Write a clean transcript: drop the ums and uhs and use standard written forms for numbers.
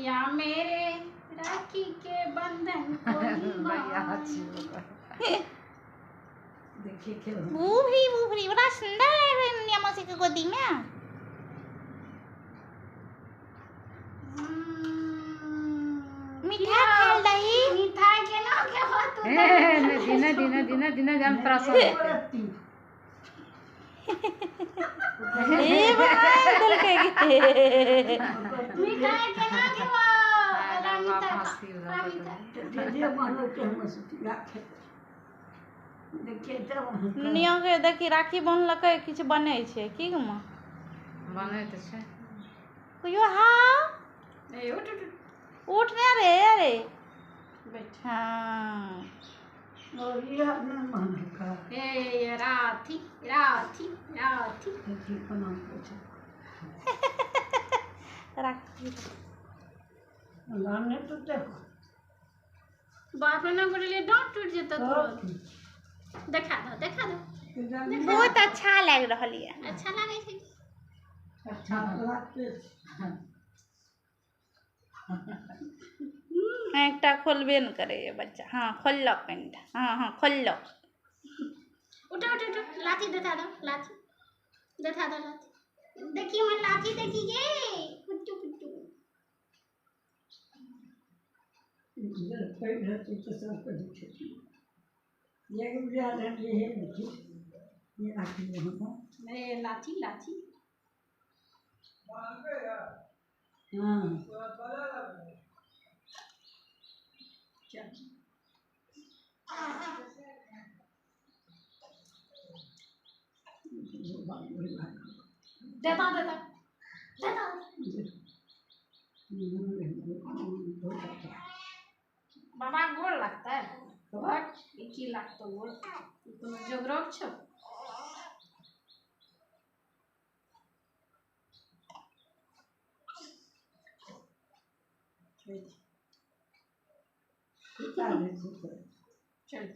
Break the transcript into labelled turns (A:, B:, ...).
A: भैया मेरे राखी के बंधन को देखिए
B: बुबरी बड़ा सुंदर है रनिया मौसी की गोदी में। मीठा खाल दही
A: मीठा के ना के बात
C: दिना जाम त्रास
B: ए भाई दिल के
A: मीठा के ना के
B: दुनिया के देखी राखी बनलकै किछ बनै छै की मां
C: बनै त छै
B: कहियो हाँ
A: ए
B: उठ रे अरे
A: बैठ
B: हाँ
A: और ये अपना मन का ए राठी राठी राठी राठी का नाम पूछो
B: राखी
A: नाम ने तो देखो बाप ने बोले डांट टूट जेता तुरंत देखा दो
B: बहुत अच्छा लग रहल है।
A: अच्छा लागे छै अच्छा लागते
B: एकटा खोलबे न करे ये बच्चा। हाँ खोललक कनिटा हाँ खोललक
A: उठो लाठी देखा दो लाठी देखिए मैं लाठी देखिए कुट्टू इधर कोई रहती तो सब को दिखे ये क्या है ये लाठी मैं लाठी हाँ देता बाबा गोड़ लगता है एक ही लाख तो गोड़ जोगरक छो चल